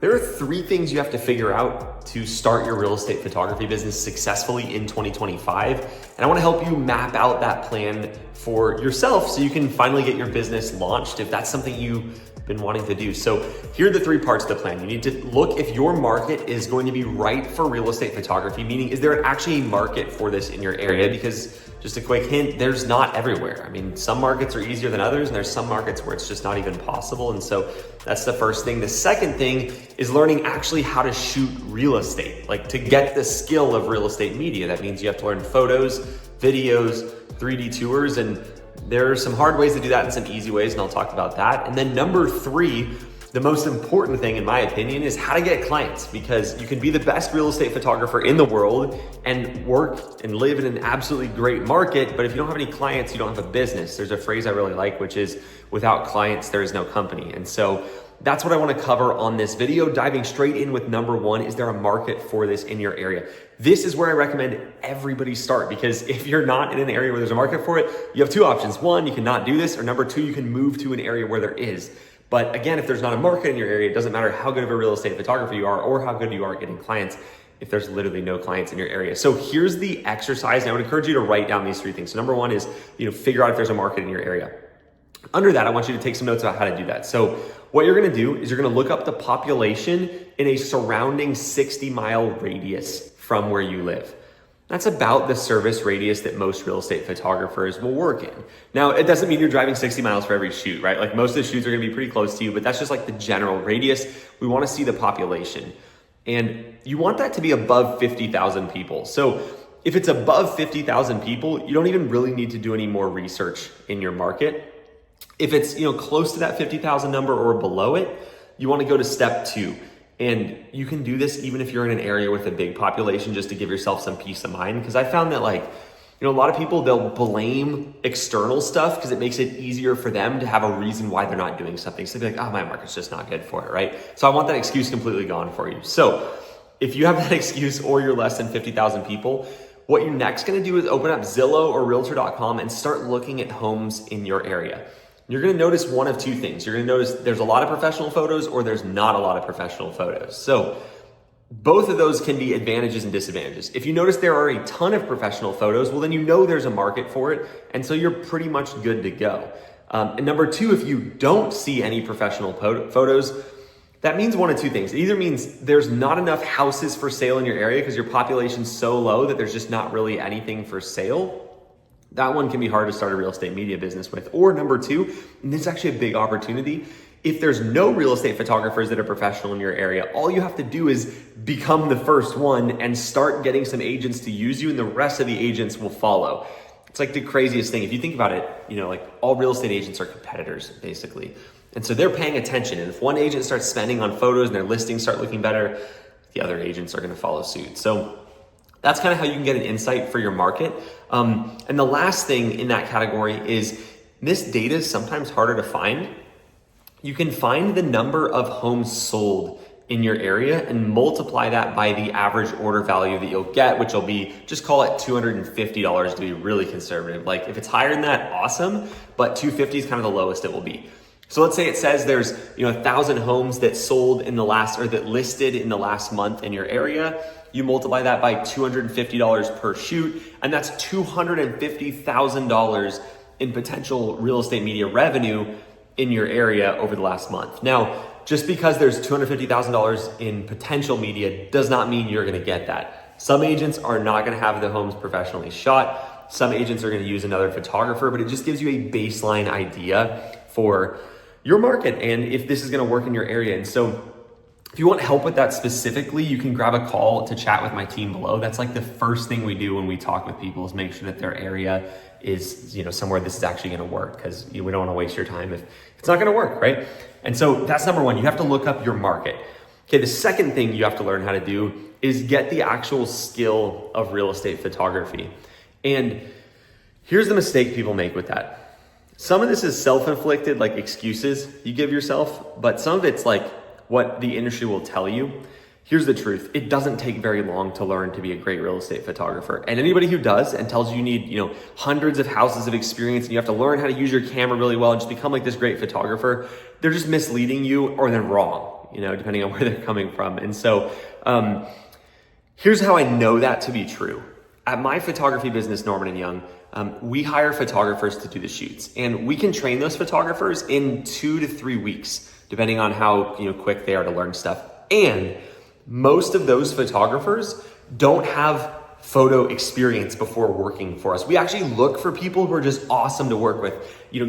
There are three things you have to figure out to start your real estate photography business successfully in 2025. And I want to help you map out that plan for yourself so you can finally get your business launched if that's something you've been wanting to do. So here are the three parts of the plan. You need to look if your market is going to be right for real estate photography, meaning is there actually a market for this in your area? Because just a quick hint, there's not everywhere. I mean, some markets are easier than others, and there's some markets where it's just not even possible. And so that's the first thing. The second thing is learning actually how to shoot real estate, like to get the skill of real estate media. That means you have to learn photos, videos, 3D tours, and there are some hard ways to do that and some easy ways, and I'll talk about that. And then number three, the most important thing in my opinion is how to get clients, because you can be the best real estate photographer in the world and work and live in an absolutely great market, but if you don't have any clients, you don't have a business. There's a phrase I really like, which is without clients, there is no company. And so that's what I want to cover on this video, diving straight in with number one. Is there a market for this in your area? This is where I recommend everybody start, because if you're not in an area where there's a market for it, you have two options. One, you cannot do this, or number two, you can move to an area where there is. But again, if there's not a market in your area, it doesn't matter how good of a real estate photographer you are or how good you are at getting clients if there's literally no clients in your area. So here's the exercise, and I would encourage you to write down these three things. So number one is, figure out if there's a market in your area. Under that, I want you to take some notes about how to do that. So what you're gonna do is you're gonna look up the population in a surrounding 60-mile radius from where you live. That's about the service radius that most real estate photographers will work in. Now, it doesn't mean you're driving 60 miles for every shoot, right? Like most of the shoots are gonna be pretty close to you, but that's just like the general radius. We wanna see the population. And you want that to be above 50,000 people. So if it's above 50,000 people, you don't even really need to do any more research in your market. If it's close to that 50,000 number or below it, you wanna go to step two. And you can do this even if you're in an area with a big population, just to give yourself some peace of mind. Because I found that a lot of people, they'll blame external stuff because it makes it easier for them to have a reason why they're not doing something. So they'll be like, oh, my market's just not good for it, right? So I want that excuse completely gone for you. So if you have that excuse or you're less than 50,000 people, what you're next gonna do is open up Zillow or Realtor.com and start looking at homes in your area. You're gonna notice one of two things. You're gonna notice there's a lot of professional photos or there's not a lot of professional photos. So both of those can be advantages and disadvantages. If you notice there are a ton of professional photos, well then there's a market for it, and so you're pretty much good to go. And number two, if you don't see any professional photos, that means one of two things. It either means there's not enough houses for sale in your area because your population's so low that there's just not really anything for sale. That one can be hard to start a real estate media business with. Or number two, and this is actually a big opportunity, if there's no real estate photographers that are professional in your area, all you have to do is become the first one and start getting some agents to use you, and the rest of the agents will follow. It's like the craziest thing. If you think about it, all real estate agents are competitors, basically. And so they're paying attention. And if one agent starts spending on photos and their listings start looking better, the other agents are gonna follow suit. So that's kind of how you can get an insight for your market. And the last thing in that category is this data is sometimes harder to find. You can find the number of homes sold in your area and multiply that by the average order value that you'll get, which will be, just call it $250 to be really conservative. Like if it's higher than that, awesome, but $250 is kind of the lowest it will be. So let's say it says there's 1,000 homes that sold in the last, or that listed in the last month in your area. You multiply that by $250 per shoot, and that's $250,000 in potential real estate media revenue in your area over the last month. Now, just because there's $250,000 in potential media does not mean you're gonna get that. Some agents are not gonna have the homes professionally shot. Some agents are gonna use another photographer, but it just gives you a baseline idea for your market and if this is gonna work in your area. And so if you want help with that specifically, you can grab a call to chat with my team below. That's like the first thing we do when we talk with people, is make sure that their area is somewhere this is actually gonna work, because we don't wanna waste your time if it's not gonna work, right? And so that's number one, you have to look up your market. Okay, the second thing you have to learn how to do is get the actual skill of real estate photography. And here's the mistake people make with that. Some of this is self-inflicted, like excuses you give yourself, but some of it's like what the industry will tell you. Here's the truth. It doesn't take very long to learn to be a great real estate photographer. And anybody who does and tells you need, hundreds of houses of experience and you have to learn how to use your camera really well and just become like this great photographer, they're just misleading you, or they're wrong. depending on where they're coming from. And so here's how I know that to be true. At my photography business, Norman and Young, we hire photographers to do the shoots, and we can train those photographers in 2 to 3 weeks, depending on how quick they are to learn stuff. And most of those photographers don't have photo experience before working for us. We actually look for people who are just awesome to work with,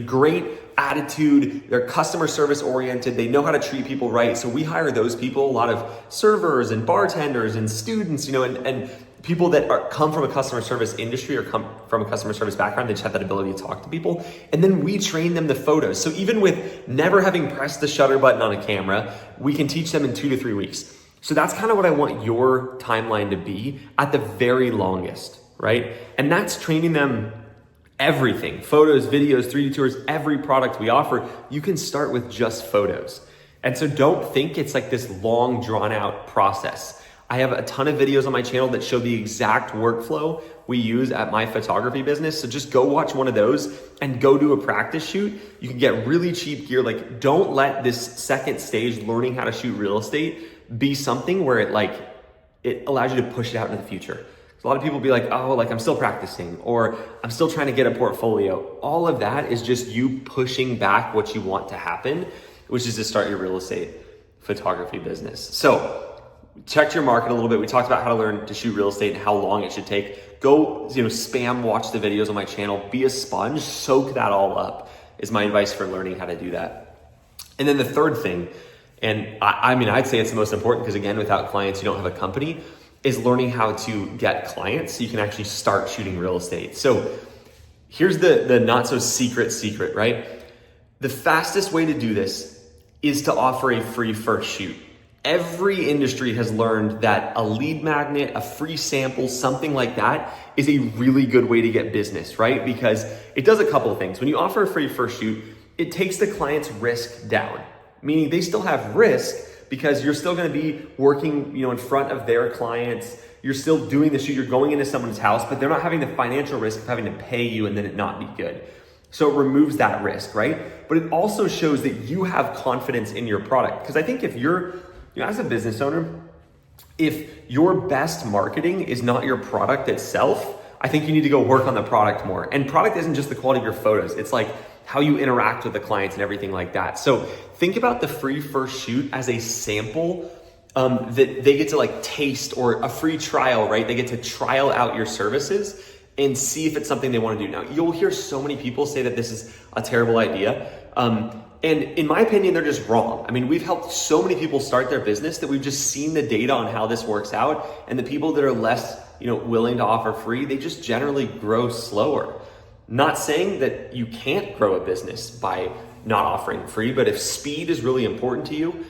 great attitude, they're customer service oriented, they know how to treat people right. So we hire those people, a lot of servers and bartenders and students, and people that come from a customer service industry or come from a customer service background. They just have that ability to talk to people. And then we train them the photos. So even with never having pressed the shutter button on a camera, we can teach them in 2 to 3 weeks. So that's kind of what I want your timeline to be at the very longest, right? And that's training them everything, photos, videos, 3D tours, every product we offer. You can start with just photos. And so don't think it's like this long drawn out process. I have a ton of videos on my channel that show the exact workflow we use at my photography business. So just go watch one of those and go do a practice shoot. You can get really cheap gear. Like, don't let this second stage, learning how to shoot real estate, be something where it allows you to push it out into the future. So a lot of people be like, oh, I'm still practicing, or I'm still trying to get a portfolio. All of that is just you pushing back what you want to happen, which is to start your real estate photography business. So check your market a little bit. We talked about how to learn to shoot real estate and how long it should take. Go, spam watch the videos on my channel, be a sponge, soak that all up is my advice for learning how to do that. And then the third thing, and I'd say it's the most important, because again, without clients, you don't have a company, is learning how to get clients so you can actually start shooting real estate. So here's the not so secret, right? The fastest way to do this is to offer a free first shoot. Every industry has learned that a lead magnet, a free sample, something like that is a really good way to get business, right? Because it does a couple of things. When you offer a free first shoot, it takes the client's risk down, meaning they still have risk because you're still going to be working, in front of their clients. You're still doing the shoot. You're going into someone's house, but they're not having the financial risk of having to pay you and then it not be good. So it removes that risk, right? But it also shows that you have confidence in your product. Because I think if you're, as a business owner, if your best marketing is not your product itself, I think you need to go work on the product more. And product isn't just the quality of your photos. It's like how you interact with the clients and everything like that. So think about the free first shoot as a sample that they get to taste, or a free trial, right? They get to trial out your services and see if it's something they want to do. Now, you'll hear so many people say that this is a terrible idea. And in my opinion, they're just wrong. We've helped so many people start their business that we've just seen the data on how this works out. And the people that are less, willing to offer free, they just generally grow slower. Not saying that you can't grow a business by not offering free, but if speed is really important to you,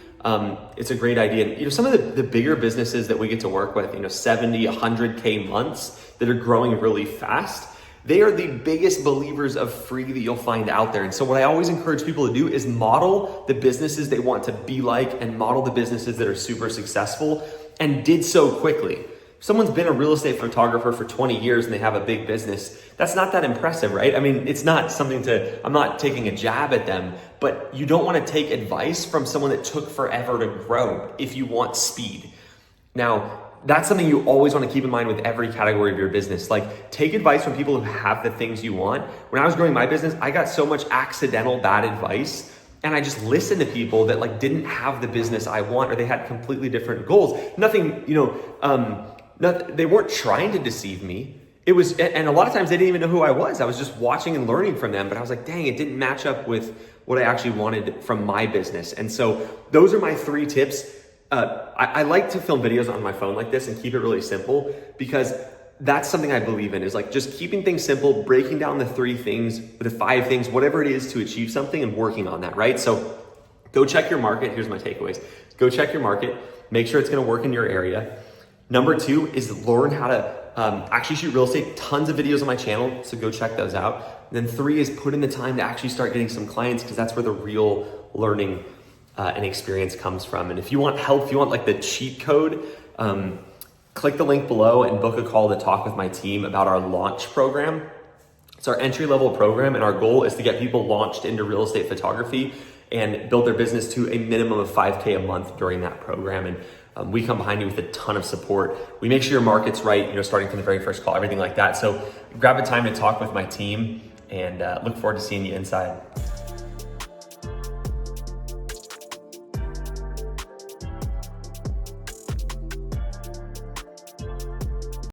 it's a great idea. And, some of the bigger businesses that we get to work with, 70, 100K months that are growing really fast, they are the biggest believers of free that you'll find out there. And so what I always encourage people to do is model the businesses they want to be like, and model the businesses that are super successful and did so quickly. If someone's been a real estate photographer for 20 years and they have a big business, that's not that impressive, right? It's not something I'm not taking a jab at them, but you don't want to take advice from someone that took forever to grow if you want speed. Now, that's something you always want to keep in mind with every category of your business. Take advice from people who have the things you want. When I was growing my business, I got so much accidental bad advice, and I just listened to people that didn't have the business I want, or they had completely different goals. Nothing, they weren't trying to deceive me. It was, and a lot of times they didn't even know who I was. I was just watching and learning from them, but I was like, dang, it didn't match up with what I actually wanted from my business. And so those are my 3 tips. I like to film videos on my phone like this and keep it really simple, because that's something I believe in, is just keeping things simple, breaking down the 3 things, the 5 things, whatever it is to achieve something, and working on that, right? So go check your market. Here's my takeaways. Go check your market, make sure it's going to work in your area. Number 2 is learn how to actually shoot real estate. Tons of videos on my channel, so go check those out. And then 3 is put in the time to actually start getting some clients, because that's where the real learning and experience comes from. And if you want help, if you want the cheat code, click the link below and book a call to talk with my team about our launch program. It's our entry-level program, and our goal is to get people launched into real estate photography and build their business to a minimum of 5K a month during that program. And we come behind you with a ton of support. We make sure your market's right, starting from the very first call, everything like that. So grab a time to talk with my team, and look forward to seeing you inside.